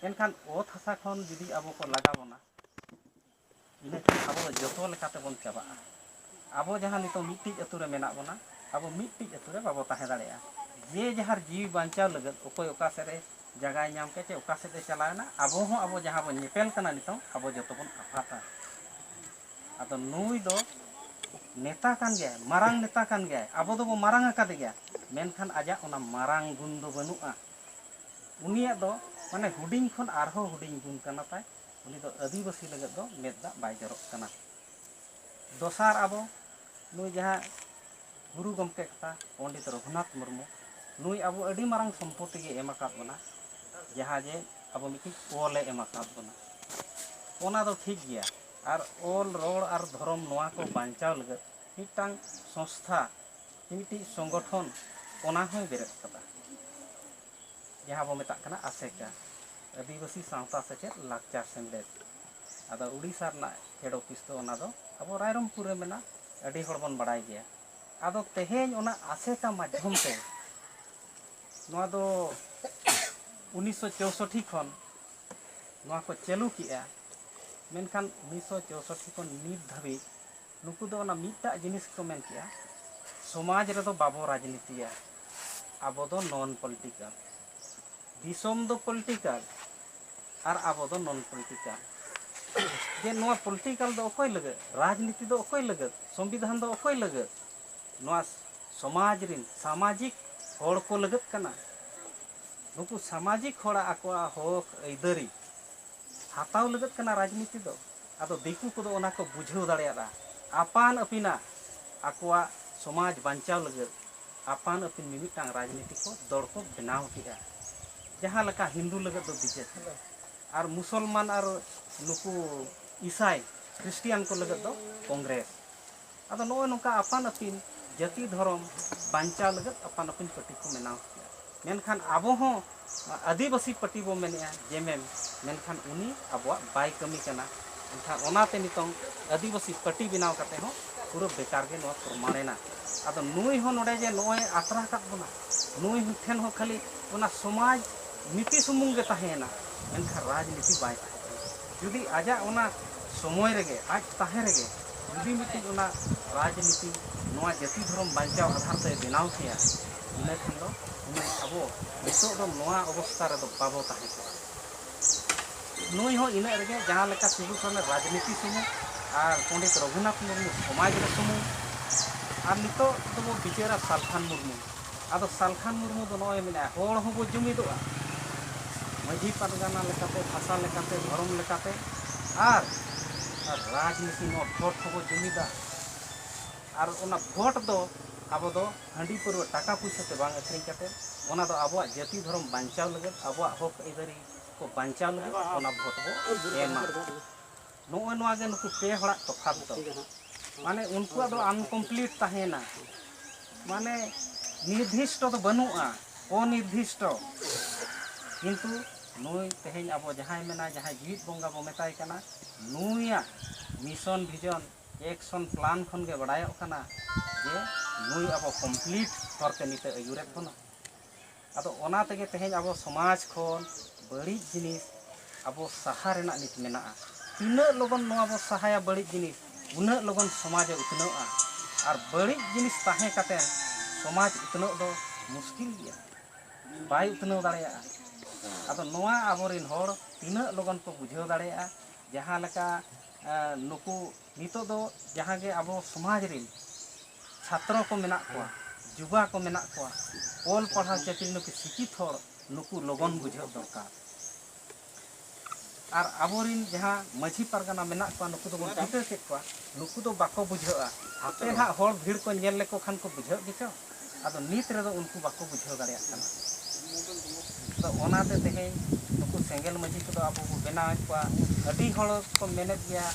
एनखान ओत हसा खन जुदी अब को लगा बना इना अब जतो लेकाते बन चाबा अब जहां नितो मिट्टी अतु रे मेना बना अब मिट्टी अतु रे बाबो ताहे दाड़ेया जे जहार जीव बांचाव लगत ओकोय ओका से रे जगह नाम के चे ओका से चलाना अब हो अब जहां बन नेपेल कना नितो अब जतो बन आफाता आदो नुई दो नेता kan gaya, marang नेता kan gaya, abo do bo marang akade gaya, menkan ajak ona marang gun do banu'a. Uniya do mane huding khon arho huding gun kana tay, uni do adibasi lagat do med da bai jorok kana. Dosar abo nui jaha guru gomke kata Pandit Raghunath Murmu, nui abo adi marang sampoti ge em akat bona, jaha je abo miki ole em akat bona. Ona do ठीक gaya. Ar ol rol ar dhorom noa ko banchaw lagat mitang संस्था miti संगठन ona hoy beret kata. Jaha bo metak kana ASECA, Adivasi Sawta Seched Lakchar Semled. Ado Odisha rena head office do ona do abo Rairongpur re mena adi hor bon badai gaya. Ado teheny ona ASECA madhyom te noa do 1964 khon noa ko chalu ki'a. Menkan 1964 kon nit dhabi nuku do ona mita jinis ko men ki'a, समाज रे दो बाबो राजनीतिया, आबो दो non political, Disom दो political और आबो दो नॉन पॉलिटिकल. जे नोआ पॉलिटिकल दो अकोय लगे, राजनीति दो अकोय लगे, संविधान दो अकोय लगे, नोआ समाज रिन सामाजिक होड़ को लगत कना. नुकु सामाजिक होड़ा आकोआ होक ऐदरी हाताव लगत कना राजनीति दो. आदो दिकु को दो ओना को बुझाव दाड़ेयादा. आपान अपिना आकोआ समाज बांचाव लगत आपान अपिन मिमिटांग राजनीति को दौड़ को बनाव किया. जहाँ लका हिंदू लगत दो बीजेपी और मुसलमान और नुकु ईसाई क्रिस्टियन को लगत दो कांग्रेस. आदो नो नोका आपान अपिन जाति धर्म बांचाव लगत आपान अपिन पार्टी को बनाव किया. मेनखान आबो हो आदिवासी पार्टी बो मेनेया जेमेम मेनखान उनी आबो बाय कमी कना. मेनखान ओनाते नितों आदिवासी पार्टी बनाव काते हो पूरा बेकार के नोआ प्रमाणेना. आदो नुई हो नोडे जे नोए आतरा काट बना नुई ठेन हो खाली ओना समाज नीति सुमुंग गे ताहेना. मेनखान राजनीति बाय ताहे. जुदी आजा ओना समय रेगे आज ताहे रेगे जुदी मिति ओना राजनीति नोआ जाति धर्म बांचाव आधार ते बनाव किया इना खान दो उनी अबो नितो दो नोआ अवस्था रे दो बाबो ताहे को. नुई हो इना रेगे जहां लेका सिबु सोने राजनीति सुमुंग और पंडित रघुनाथ मुर्मू समाज रे सुमुंग और नितो दो बो बिचारा सालखान मुर्मू. आदो सालखान मुर्मू दो नोए मेना होड़ हो बो जुमिदोआ माझी पारगाना लेकाते भाषा लेकाते धर्म लेकाते और राजनीति नो भोट हो बो जुमिदा. और ओना भोट दो आबो दो हंडी पर टाका पैसा ते बांग अखरिंग काते ओना दो आबो जाति धर्म बांचाव लगत आबो हक ऐदारी को बांचाव लगत ओना भोट बो एमा. नोए नोआ गे नुकु पे हड़ा तफात दो माने उनको दो अनकम्प्लीट ताहेना. माने निर्दिष्ट तो बनुआ अनिर्दिष्ट किंतु नुई तेहेन आबो जहां मेना जहां जीवित बंगा बो मेताय कना नुया मिशन विजन एक्शन प्लान खन गे बडायक कना जे नुई आबो कंप्लीट करते निते अयुरेत बना. आदो ओना तेगे तेहेन आबो समाज खन बड़ी जिनिस आबो सहा रेना नित मेना. तीना लगन नोआ बो सहाया बड़ी जिनिस उना लगन समाज उतनोआ. और बड़ी जिनिस ताहे काते समाज उतनो दो मुश्किल गया बाय उतनो दाड़ेया. आदो नोआ आबोरिन होड़ तीना लगन को बुझाव दाड़ेया. जहां लका नुकु नितो दो जहां गे आबो समाज रिन छात्र को मेना कोआ जुवा को मेना कोआ ऑल पढ़ा चाकरी नुकु शिक्षित होड़ नुकु लगन बुझाव दरकार. और आबोरिन जहां माझी पारगाना मेना कोआ नुकु दो बन ठिका के कोआ नुकु दो बाको बुझावा. हापे हा होड़ भीड़ को नेल लेको खान को बुझाव गिचो. आदो नीत रे दो उनको बाको बुझाव दाड़ेया कना. तो ओनाते तेहेन नुकु सेंगेल माझी को दो आबो बो बेनाव कोआ. अडी होड़ को मेनेत गया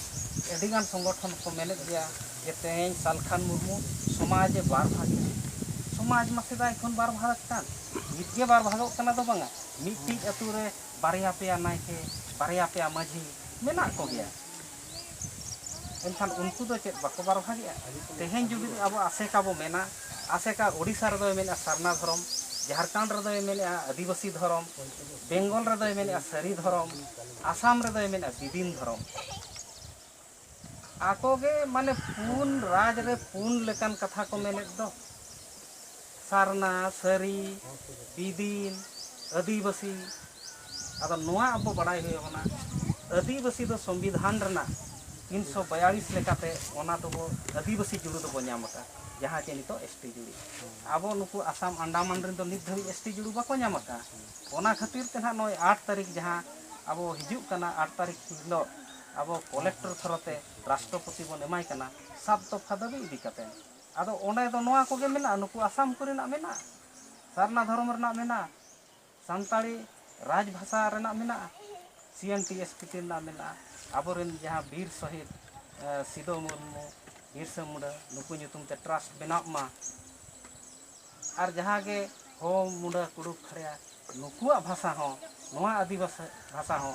अडी गान संगठन को मेनेत गया जे तेहेन सालखान मुर्मू समाज बार भाग समाज मा सेदाय खन बार भाग कान मित गे बार भागो कना दो बांगा. मिट्टी अतु रे बारिया पेया नायके बारिया पेया माझी मेना को गया. एनखान उनको दो चेत बाको बार भागिया. तेहेन जुदी आबो ASECA बो मेना ASECA ओडिशा रे दो मेना सारना धर्म, झारखंड रे दो मेना आदिवासी धर्म, बेंगल रे दो मेना सारी धर्म, आसाम रे दो मेना बिदिन धर्म. आको गे माने पून राज रे पून लेकान कथा को मेनेत दो सारना सारी बिदिन आदिवासी. आदो नोआ आबो बड़ाई होय होना आदिवासी दो संविधान रना 342 लेकाते ओना दोबो आदिवासी जुड़ू दोबो नाम का जहाँ चे नितो एसटी जुड़ी अब नुकु आसाम अंडमान रेन दो नित धरी एसटी जुड़ू बाको नाम का ओना खातिर ते ना नय 8 तारीख जहाँ अब हिजुक कना 8 तारीख हिलो अब कलेक्टर थरते राष्ट्रपति बन एमाय कना 7 दफा दाबी इदी काते आदो ओने दो नोआ कोगे मेना नुकु आसाम कोरेना मेना सारना धर्म रेना मेना सानताड़ी राजभाषा रेना मेना CNTSP रेना मेना आबोरेन जहाँ वीर शहीद सिदो मुर्मू बिरसा मुंडा नुकु ᱧᱩᱛᱩᱢ ᱛᱮ ट्रस्ट बनाव मा और जहाँ के हो मुंडा कुड़ुक खड़िया नुकुआ भाषा हो नोआ आदिवासी भाषा हो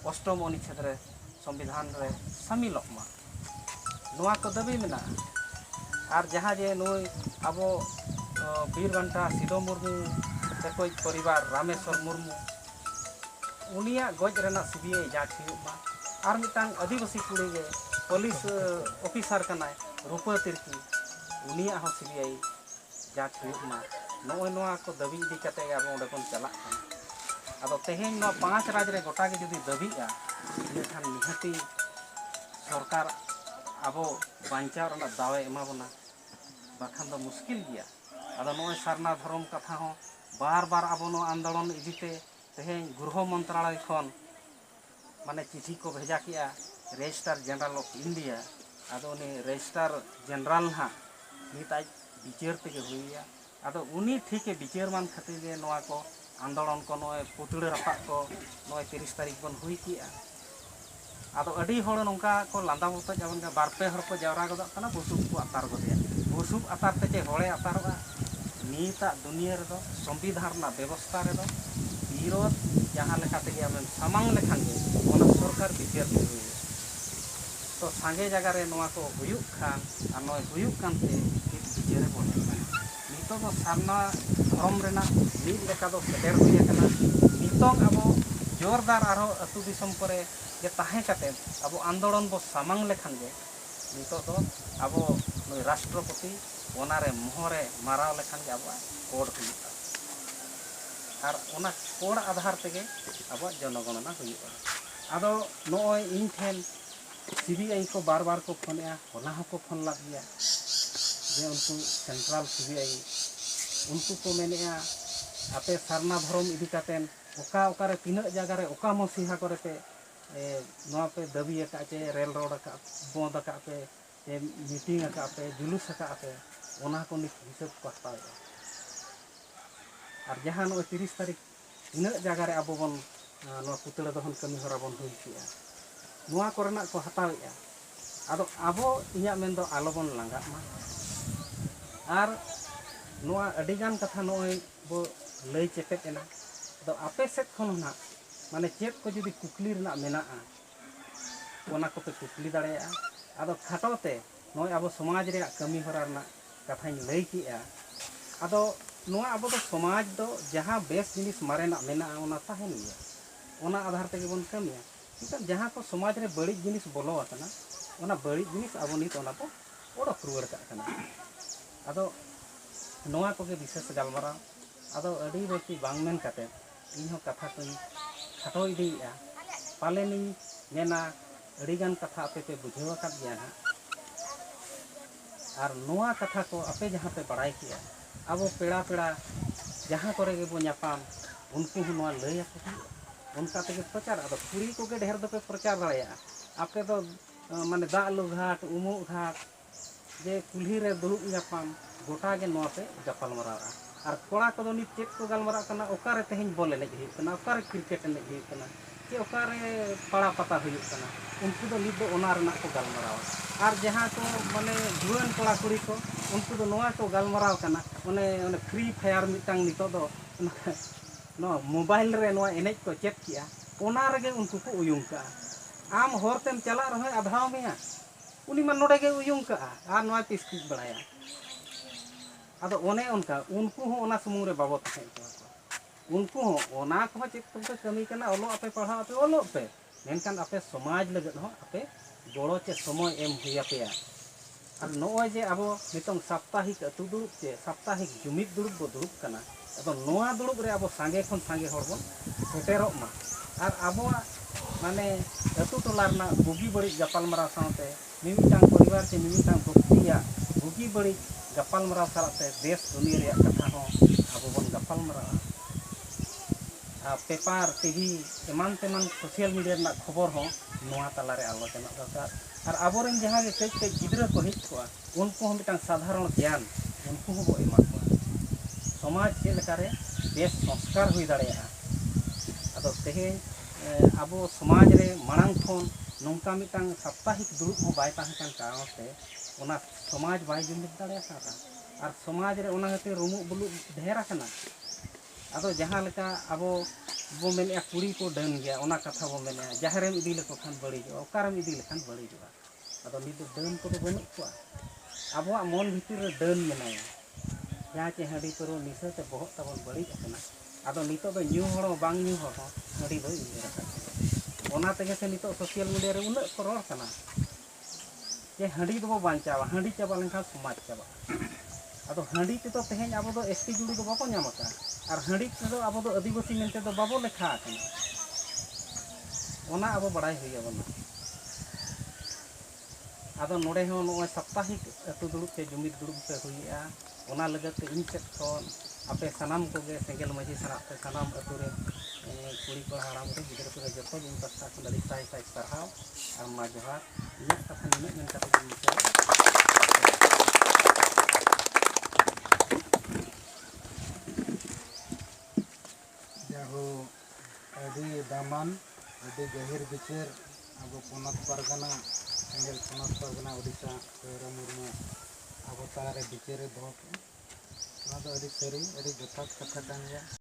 अष्टम अनुच्छेद रे संविधान रे शामिल मा नोआ को दाबी मेना और जहाँ जे नुई अब वीर बांटा सिदो मुर्मू तेकोई परिवार रामेश्वर मुर्मू उनिया गज रेना CBI जांच हुआ और मिटांग आदिवासी कुड़ी गे पुलिस ऑफिसर कनाय रूपा तिरकी उनिया हो CBI जांच हुआ नोय नोआ को दाबी इदी कते अब ओंडे कोन चला अब तेहेन नो 5 राज रे गोटा के जदी दाबीआ इनखान निहती सरकार अब बांचाव रना दावे एमा बना बाखान दो मुश्किल गया अब नोय सारना धर्म कथा हो बार बार अब नो आंदोलन इदीते तेहेन गृह मंत्रालय खन माने चिठी को भेजा किया रजिस्ट्रार जनरल ऑफ इंडिया आदो उनी रजिस्ट्रार जनरल हा नित आज विचार तेगे हुईया आदो उनी ठीक है विचार मान खातिर जे नोआ को आंदोलन को नोय पुतड़े रपा को नोय 30 तारीख बन हुई किया आदो अडी होड़ नोंका को लांदा बोता जवन का बारपे हर को जावरा गदा कना बुसुब को अतार गदिया बुसुब अतार ते जे होड़े अतारवा नीता दुनिया रे दो संविधान ना व्यवस्था रे दो विरोध जहाँ लेखा तेगे आमें सामांग लेखान गे ओना सरकार विचार ते हुई तो सांगे जगह रे नोआ को हुयुक खान आ नोय हुयुक कानते विचारे बोल नितो तो सारना धर्म रेना नील लेका दो सेटेर हुई कना नितो अब जोरदार आरो अतु दिसम करे जे ताहे काते अब आंदोलन बो सामांग लेखान गे नितो तो अब नोय राष्ट्रपति ओना रे मोहरे माराव लेखान गे अब कोड हुयुका और ओना कोड आधार तेगे अब जनगणना हुयुका आदो नोय इन ठेन CBI को बार बार को फोन होना को फोन लग गया जे उनको सेंट्रल CBI उनको को मेने आपे सारना धर्म इदी कातेन ओका ओका रे तीना जगह रे ओका मसीहा करे पे नोआ पे दाबी का चे रेल रोड का बंद का पे मीटिंग का पे जुलूस का पे ओना को नि हिसाब को हटावे और जहां नो 30 तारीख तीना जगह रे अब बन नो पुतला दहन कमी हरा बन हुई किया नोआ कोरेना को हटावेआ आदो आबो इया मेंदो आलोबन लांगा मा और नोआ अडिगान कथा नोय बो लई चेपेट एना तो आपे सेट खन ना माने चेत को जदी कुकली रना मेना ओना को पे कुकली दाड़ेया आदो खाटोते नोय आबो समाज रे कमी हरा रना कथाई लई किया आदो नोआ आबो तो समाज दो जहां बेस जिनिस मारेना मेना ओना ताहेन गया ओना आधार तेगे बन कमिया जहाँ को समाज रे बड़ी जिनिस बोलो आतना ओना बड़ी जिनिस अब नित ओना को ओडक रुवाड़ का कना आदो नोआ को के विशेष गलमारा आदो अडी बेची बांग मेन काते इन हो कथा को खाटो इदीया पालेनी मेना अडी गान कथा आपे पे बुझेवा का दिया ना और नोआ कथा को आपे जहाँ पे बड़ाई किया अब पेड़ा पेड़ा जहाँ करे गे बो न्यापाम उनको नोआ लई आको उनका तेगे प्रचार अब कुड़ी को के ढेर दपे प्रचार दाड़िया आपे तो माने दालू घाट उमु घाट जे कुल्ही रे दुड़ुब न्यापाम गोटा गे नोआ पे गपाल मरावा और कोड़ा को नित चेक को गलमरा कना ओकारे तेहेन बॉल एनेज हुई कना ओकारे क्रिकेट एनेज हुई कना जे ओकारे पड़ा पता हुई कना उनको तो नित दो ओना रना को गलमरावा और जहाँ को माने जुआन कोड़ा कुड़ी को उनको तो नोआ को गलमराव कना ओने फ्री फायर मिटांग नितो दो नो मोबाइल रे नो एनेज को चेक किया ओना रेगे उनको को उयुंग का आम होरतेम चला रहे आधाव में उनी मन नोडे गे उयुंग का आ नोआ पिस्किट बड़ाया आदो ओने उनका उनको हो ओना समूह रे बाबत है उनको हो ओना को चेक तो कमी कना ओलो आपे पढ़ा आपे ओलो पे मेनकान आपे समाज लगत हो आपे गोड़ो चे समय एम हुया पेया और नोय जे अब नितंग साप्ताहिक अतु दुरुब चे साप्ताहिक जुमिद दुरुब बो दुरुब कना अब नोआ दुरुब रे अब सांगे खन सांगे हर बन सेटेरोग मा और अब माने अतु टोला रना बुगी बड़ी गपालमाराव साथे मिमिटांग परिवार से मिमिटांग बक्तिया बुगी बड़ी गपालमाराव साथे देश दुनिया रे कथा हो आबो बन गपालमाराव पेपर टीवी एमान तेमान सोशल मीडिया रना खबर हो नोआ तलारे आलोचना दरकार और आबोरेन जहां के कई कई गिद्रा को हिट को उनको हम मिटांग साधारण ज्ञान उनको हो एमा को समाज चेक लेकारे बेस संस्कार हुई दाड़ेया अदो तेहे आबो समाज रे मांग खन नौका मिटांग साप्ताहिक दुरुब हो बाय ताहे कान कारण से ओना समाज बाय जुमिद दाड़ेया सारा और समाज रे ओना हते रुमु बुलु ढेर आकना अदो जहां लेका आबो बो मेने कुड़ी को डन गया ओना कथा बो मेने जहरेम इदी लेको खान बड़ी जो ओकारम इदी लेखान बड़ी जो अदो नित डन को तो बनु को आबो मन भीतर रे डन मेनाया जहां चे हडी पर निसे ते बहुत तबन बड़ी आकना अदो नितो दो न्यू हड़ो बांग न्यू हड़ो हडी दो इदे रखा ओना तेगे से नितो सोशल मीडिया रे उन को रोड कना जे हडी दो बांचावा हडी चाबा लेखा समाज चाबा अदो हडी ते तो तेहेन आबो दो एसटी जुड़ी दो बाको न्यामका और हडी ते दो आबो दो आदिवासी मेनते दो बाबो लेखा आकना ओना आबो बड़ाई हुई आबो आदो नोडे हो नो साप्ताहिक अतु दुरुब पे जुमिद दुरुब पे हुईआ ओना लगत ते इन सेट खन आपे सनाम को गे सेंगेल मजी सनाप पे सनाम अतु रे कुड़ी को हाराम रे गिदर को जतो दिन पस्ता को लड़ी साई साई सरहाव और मा जोहार इन कथा निने मेन कथा दिन से जाहो अभी दामन अभी गहिर बिचर अब पोनत परगना सेंगेल पोनत परगना उड़ीसा पेरा मुर्मू अब तारे बिचरे दो ना तो अभी सरी अभी जथात कथा कान गया